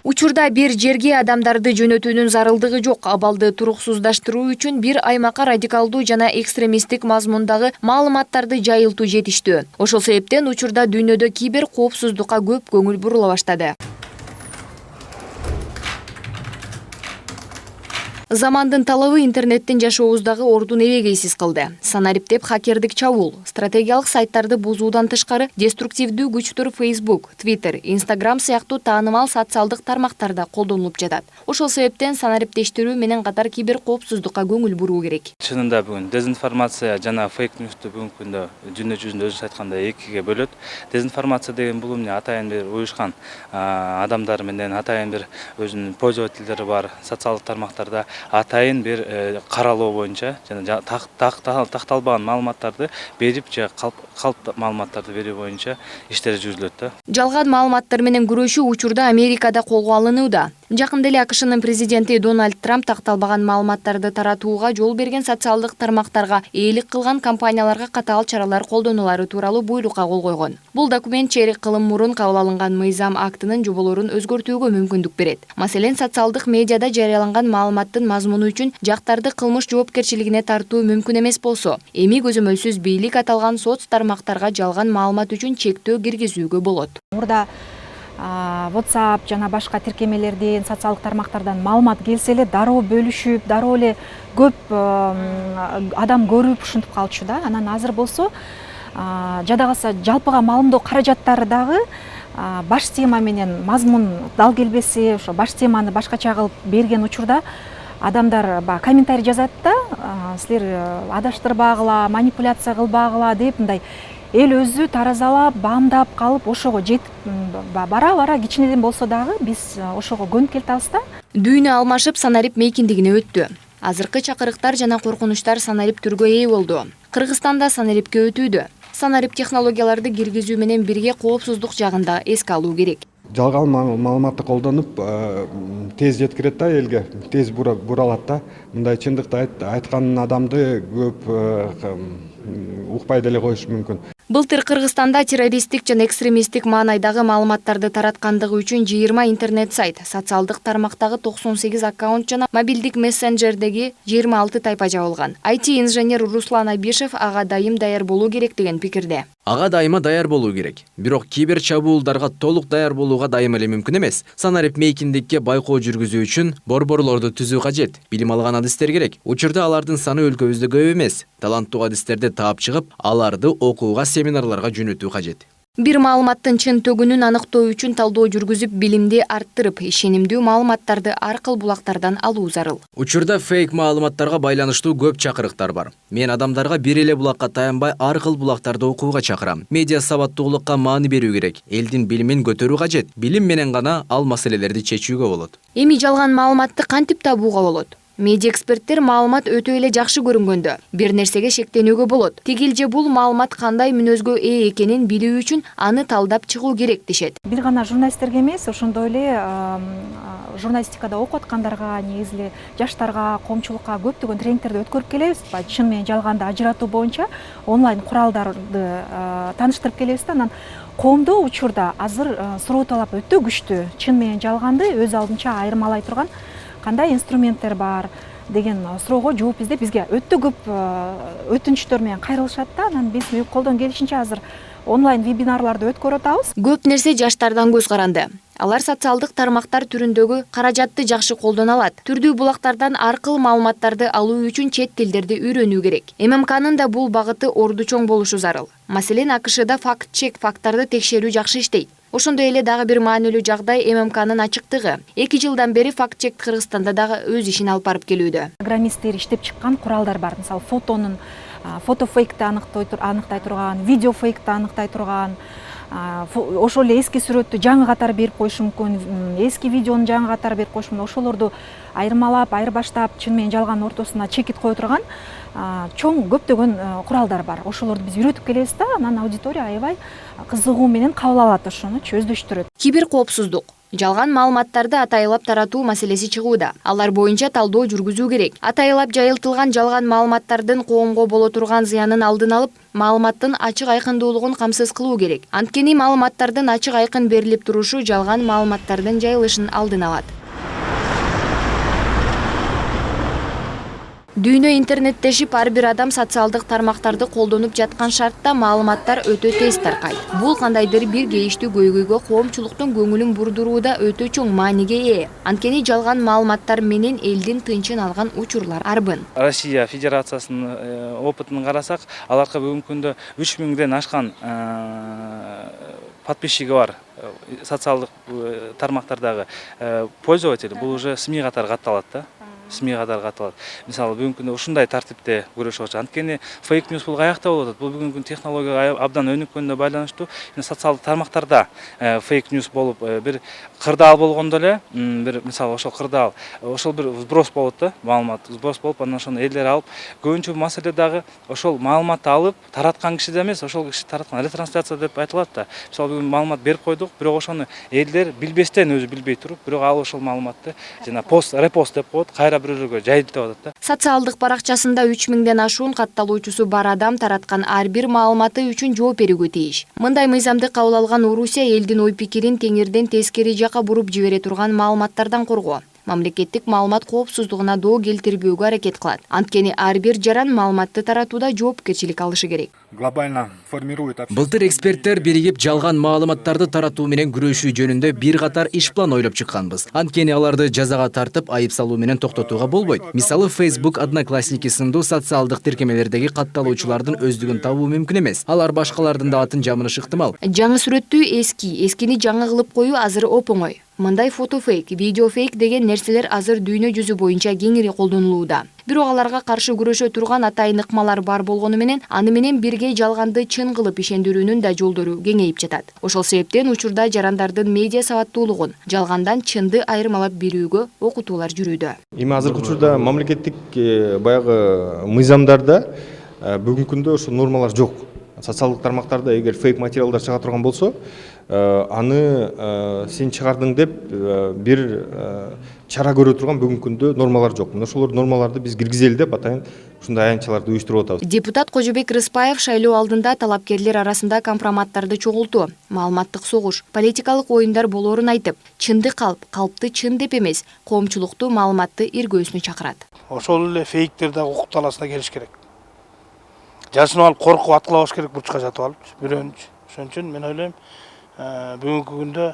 Учурда бир жерге адамдарды жөнөтүүнүн зарылдыгы жок. Абалды туруксуздаштыруу үчүн бир аймакка радикалдуу жана экстремисттик мазмундагы маалыматтарды жайылтуу жетиштүү. Ошол себептен учурда дүйнөдө кибер коопсуздукка көп көңүл бурула баштады. Замандын талабы интернеттин жашообуздагы ордун эбегейсиз кылды. Санариптеп хакердик чабуул, стратегиялык сайттарды бузуудан тышкары деструктивдүү күчтөр Facebook, Twitter, Instagram сыяктуу таанымал социалдык тармактарда колдонулуп жатат. Ошол себептен санариптештирүү менен катар кибер коопсуздукка көңүл буруу керек. Чынында бүгүн дезинформация жана фейк ньюсту бүгүнкү күндө дүйнө жүзүндө өзүңүз айткандай экиге бөлөт. Дезинформация деген бул эмне? Атайын бир уюшкан адамдар менен атайын бир өзүнүн пользовательдери бар социалдык тармактарда атайын бир каралоо боюнча жана такталбаган маалыматтарды берип же калп маалыматтарды берүү боюнча иштер жүргүзүлөт да. Жалган маалыматтар менен күрөшүү учурда Америкада колго алынууда. Жакында эле АКШнын президенти Дональд Трамп такталбаган маалыматтарды таратууга жол берген социалдык тармактарга ээлик кылган компанияларга катаал чаралар колдонулары тууралуу буйрукка кол койгон. Бул документ чейрек кылым мурун кабыл алынган мыйзам актынын жоболорун өзгөртүүгө мүмкүндүк берет. Маселен, социалдык медиада жарыяланган маалыматтын мазмуну үчүн жактарды кылмыш жоопкерчилигине тартуу мүмкүн эмес болсо, эми көзөмөлсүз бийлик аталган соц тармактарга жалган маалымат үчүн чектөө киргизүүгө болот. Мурда WhatsApp жана башка тиркемелерден, социалдык тармактардан маалымат келсе эле дароо бөлүшүп, дароо эле көп адам көрүп ушинтип калчу да. Анан азыр болсо жада калса жалпыга маалымдоо каражаттары дагы баш тема менен мазмун дал келбесе, ошо баш теманы башкача кылып берген учурда адамдар комментарий жазат да, силер адаштырбагыла, манипуляция кылбагыла деп мындай эл өзү таразалап, баамдап калып, ошого жетип бара-бара кичинеден болсо дагы биз ошого көнүп келатабыз да. Дүйнө алмашып санарип мейкиндигине өттү. Азыркы чакырыктар жана коркунучтар санарип түргө ээ болду. Кыргызстанда санарипке өтүүдө. Санарип технологияларды киргизүү менен бирге коопсуздук жагын да эске алуу керек. Жалган маалыматты колдонуп тез жеткирет да элге, тез буралат да. Мындай чындыкты айткан адамды көп укпай деле коюш мүмкүн. Былтыр Кыргызстанда террористтик жана экстремисттик маанайдагы маалыматтарды тараткандыгы үчүн 20 интернет сайт, социалдык тармактагы 98 аккаунт жана мобилдик мессенджердеги 26 тайпа жабылган. IT-инженер Руслан Абишев ага дайым даяр болуу керек деген пикирде. Ага дайыма даяр болуу керек. Бирок кибер чабуулдарга толук даяр болууга дайым эле мүмкүн эмес. Санарип мейкиндикке байкоо жүргүзүү үчүн борборлорду түзүү кажет. Билим алган адистер керек. Учурда алардын саны өлкөбүздө көп эмес. Таланттуу адистерди таап чыгып, аларды окууга, семинарларга жөнөтүү кажет. Бир маалыматтын чын төгүнүн аныктоо үчүн талдоо жүргүзүп, билимди арттырып, ишенимдүү маалыматтарды ар кыл булактардан алуу зарыл. Учурда фейк маалыматтарга байланыштуу көп чакырыктар бар. Мен адамдарга бир эле булакка таянбай ар кыл булактарды окууга чакырам. Медиа сабаттуулукка маани берүү керек. Элдин билимин көтөрүү кажет. Билим менен гана ал маселелерди чечүүгө болот. Эми жалган маалыматты кантип табууга болот? Медиа эксперттер маалымат өтө эле жакшы көрүнгөндө бир нерсеге шектенүүгө болот. Тигил же бул маалымат кандай мүнөзгө ээ экенин билүү үчүн аны талдап чыгуу керек дешет. Бир гана журналисттерге эмес, ошондой эле журналистикада окуп аткандарга, негизи жаштарга, коомчулукка көптөгөн тренингтерди өткөрүп келебиз. Чын менен жалганды ажыратуу боюнча онлайн куралдарды тааныштырып келебиз да. Анан коомдо учурда азыр суроо талап өтө күчтүү. Чын менен жалганды өз алдынча айырмалай турган кандай инструменттер бар деген суроого жооп издеп бизге өтө көп өтүнүчтөр менен кайрылышат да. Анан биз колдон келишинче азыр онлайн вебинарларды өткөрүп атабыз. Көп нерсе жаштардан көз каранды. Алар социалдык тармактар түрүндөгү каражатты жакшы колдоно алат. Түрдүү булактардан ар кыл маалыматтарды алуу үчүн чет тилдерди үйрөнүү керек. ММКнын да бул багыты орду чоң болушу зарыл. Маселен, АКШда факт-чек факттарды текшерүү жакшы иштейт. Ошондой эле дагы бир маанилүү жагдай ММКнын ачыктыгы. 2 жылдан бери факт-чек Кыргызстанда дагы өз ишин алып барып келүүдө. Программисттер иштеп чыккан куралдар бар. Мисалы, фотофейкти аныктай турган, видео фейкти аныктай турган, ошол эле эски сүрөттү жаңы катары берип коюшу мүмкүн, эски видеону жаңы катары берип коюшу мүмкүн. Ошолорду айырмалап, айырбаштап, чын менен жалган ортосуна чекит кое турган чоң көптөгөн куралдар бар. Ошолорду биз үйрөтүп келебиз да, анан аудитория аябай кызыгуу менен кабыл алат, ошонучу өздөштүрөт. Киберкоопсуздук, жалган маалыматтарды атайылап таратуу маселеси чыгууда. Алар боюнча талдоо жүргүзүү керек. Атайылап жайылтылган жалган маалыматтардын коомго боло турган зыянын алдын алып, маалыматтын ачык айкындуулугун камсыз кылуу керек. Анткени маалыматтардын ачык айкын берилип турушу жалган маалыматтардын жайылышын алдын алат. Дүйнө интернеттешип, ар бир адам социалдык тармактарды колдонуп жаткан шартта маалыматтар өтө тез таркайт. Бул кандайдыр бир кейиштүү көйгөйгө коомчулуктун көңүлүн бурдурууда өтө чоң мааниге ээ. Анткени жалган маалыматтар менен элдин тынчын алган учурлар арбын. Россия Федерациясынын опытын карасак, аларга бүгүнкү күндө 3000ден ашкан подписчиги бар социалдык тармактардагы пользователь. Бул уже СМИ катары катталат да. СМИ катары катталат. Мисалы бүгүнкү күндө ушундай тартипте күрөшүп атышат. Анткени фейк ньюс бул каякта болуп атат. Бул бүгүнкү технологияга абдан өнүккөнгө байланыштуу. Социалдык тармактарда фейк ньюс болуп, бир кырдаал болгондо эле, бир мисалы ошол кырдаал, ошол бир сброс болот да, маалымат сброс болуп, анан ошону элдер алып, көбүнчө маселе дагы ошол маалыматты алып, тараткан кишиде эмес, ошол киши тараткан ретрансляция деп айтылат да. Мисалы бүгүн маалымат берип койдук, бирок ошону элдер билбестен өзү билбей туруп, бирок ал ошол маалыматты жана пост, репост деп коет, кайра бирөөлөргө жайылтып атат да. Социалдык баракчасында 3000ден ашуун катталуучусу бар адам тараткан ар бир маалыматы үчүн жооп берүүгө тийиш. Мындай мыйзамды кабыл алган Орусия элдин ой пикирин теңирден тескери жака буруп жибере турган маалыматтардан коргоо, мамлекеттик маалымат коопсуздугуна доо келтирбөөгө аракет кылат. Анткени ар бир жаран маалыматты таратууда жоопкерчилик алышы керек. Глобально формирует. Былтыр эксперттер биригип жалган маалыматтарды таратуу менен күрөшүү жөнүндө бир катар иш план ойлоп чыкканбыз. Анткени аларды жазага тартып, айып салуу менен токтотууга болбойт. Мисалы Facebook, Одноклассники сындуу социалдык тиркемелердеги катталуучулардын өздүгүн табуу мүмкүн эмес. Алар башкалардын да атын жамынышы ыктымал. Жаңы сүрөттүү эскини жаңы кылып коюу азыр оп-оңой. Мындай фото фейк, видео фейк деген нерселер азыр дүйнө жүзү боюнча кеңири колдонулууда. Бирок аларга каршы күрөшө турган атайын ыкмалар бар болгону менен, аны менен бирге жалганды чын кылып ишендирүүнүн да жолдору кеңейип жатат. Ошол себептен учурда жарандардын медиа сабаттуулугун, жалгандан чынды айырмалап берүүгө окутуулар жүрүүдө. Эми азыркы учурда мамлекеттик баягы мыйзамдарда бүгүнкү күндө ошо нормалар жок. Социалдык тармактарда эгер фейк материалдар чыга турган болсо, аны сен чыгардың деп бир чара көрө турган бүгүнкү күндө нормалар жок. Мына ошолор нормаларды биз киргизели деп атайын ушундай аянтчаларды уюштуруп атабыз. Депутат Кожобек Рыспаев шайлоо алдында талапкерлер арасында компроматтарды чогултуу, маалыматтык согуш, политикалык оюндар болоорун айтып, чынды калп, калпты чын деп эмес, коомчулукту маалыматты иргөөсүнө чакырат. Ошол эле фейктер да укук талаасына келиш керек. Жашынып алып коркуп аткылабаш керек бурчка жатып алып, бирөөнчү. Ошон үчүн мен ойлойм, бүгүнкү күндө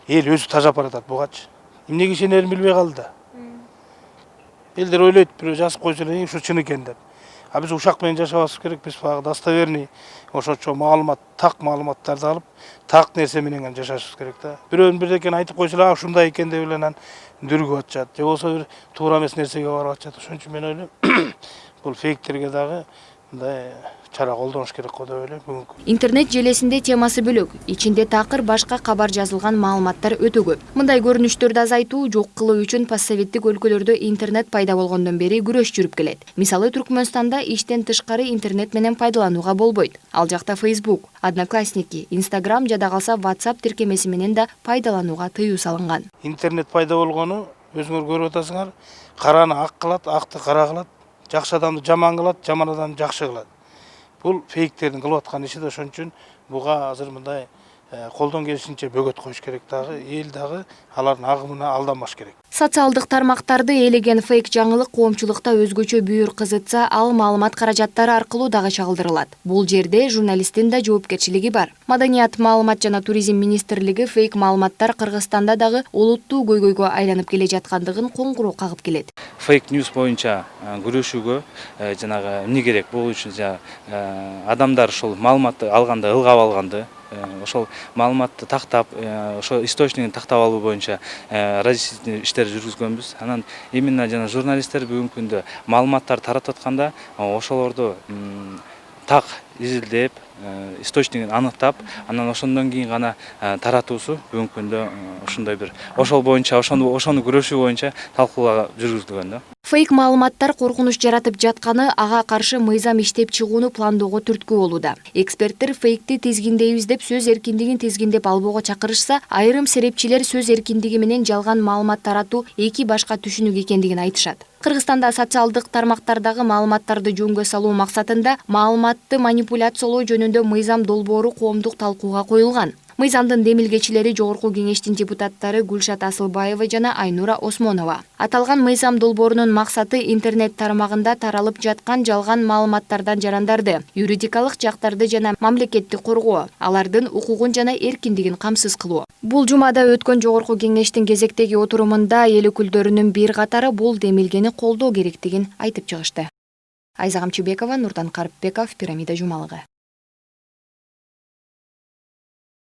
эл өзү тажап баратат бугачы. Эмнеге ишенерин билбей калды да. Элдер ойлойт, бирөө жазып койсо эле ушу чын экен деп. А биз ушак менен жашабабыз керек, биз багы достоверный ошочо маалымат, так маалыматтарды алып, так нерсе менен жашашыбыз керек да. Бирөөнүн бирдекен айтып койсо эле ушундай экен деп эле анан дүргүп атышат. Же болбосо бир туура эмес нерсеге барып атышат. Ошон үчүн мен ойлойм, бул фейктерге дагы мындай чара колдонуш керек го деп ойлойм бүгүнкү. Интернет желесинде темасы бөлөк, ичинде такыр башка кабар жазылган маалыматтар өтө көп. Мындай көрүнүштөрдү азайтуу, жок кылуу үчүн постсоветтик өлкөлөрдө интернет пайда болгондон бери күрөш жүрүп келет. Мисалы Түркмөнстанда иштен тышкары интернет менен пайдаланууга болбойт. Ал жакта Facebook, Одноклассники, Instagram жада калса WhatsApp тиркемеси менен да пайдаланууга тыюу салынган. Интернет пайда болгону өзүңөр көрүп атасыңар, караны ак кылат, акты кара кылат, жакшы адамды жаман кылат, жаман адамды жакшы кылат. Бул фейктердин кылып аткан иши да, ошон үчүн буга азыр мындай колдон келишинче бөгөт коюш керек дагы, эл дагы алардын агымына алданбаш керек. Социалдык тармактарды ээлеген фейк жаңылык коомчулукта өзгөчө бүйүр кызытса, ал маалымат каражаттары аркылуу дагы чагылдырылат. Бул жерде журналисттин да жоопкерчилиги бар. Маданият, маалымат жана туризм министрлиги фейк маалыматтар Кыргызстанда дагы олуттуу көйгөйгө айланып келе жаткандыгын коңгуроо кагып келет. Фейк ньюс боюнча күрөшүүгө жанагы эмне керек? Бул үчүн адамдар ошол маалыматты алганда ылгап алганды, ошол маалыматты тактап, ошол источнигин тактап алуу боюнча разъяснительный иштер жүргүзгөнбүз. Анан именно жана журналисттер бүгүнкү күндө маалыматтар таратып атканда ошолорду так изилдеп, источнигин аныктап, анан ошондон кийин гана таратуусу бүгүнкү күндө ушундай бир ошол боюнча ошону күрөшүү боюнча талкуулар жүргүзүлгөн да. Фейк маалыматтар коркунуч жаратып жатканы ага каршы мыйзам иштеп чыгууну пландоого түрткү болууда. Эксперттер фейкти тизгиндейбиз деп сөз эркиндигин тизгиндеп албоого чакырышса, айрым серепчилер сөз эркиндиги менен жалган маалымат таратуу эки башка түшүнүк экендигин айтышат. Кыргызстанда социалдык тармактардагы маалыматтарды жөнгө салуу максатында маалыматты манипуляциялоо жөнүндө мыйзам долбоору коомдук талкууга коюлган. Мыйзамдын демилгечилери Жогорку Кеңештин депутаттары Гүлшат Асылбаева жана Айнура Осмонова. Аталган мыйзам долбоорунун максаты интернет тармагында таралып жаткан жалган маалыматтардан жарандарды, юридикалык жактарды жана мамлекетти коргоо, алардын укугун жана эркиндигин камсыз кылуу. Бул жумада өткөн Жогорку Кеңештин кезектеги отурумунда эл өкүлдөрүнүн бир катары бул демилгени колдоо керектигин айтып чыгышты. Айза Камчыбекова, Нурдан Карыпбеков, Пирамида жумалыгы.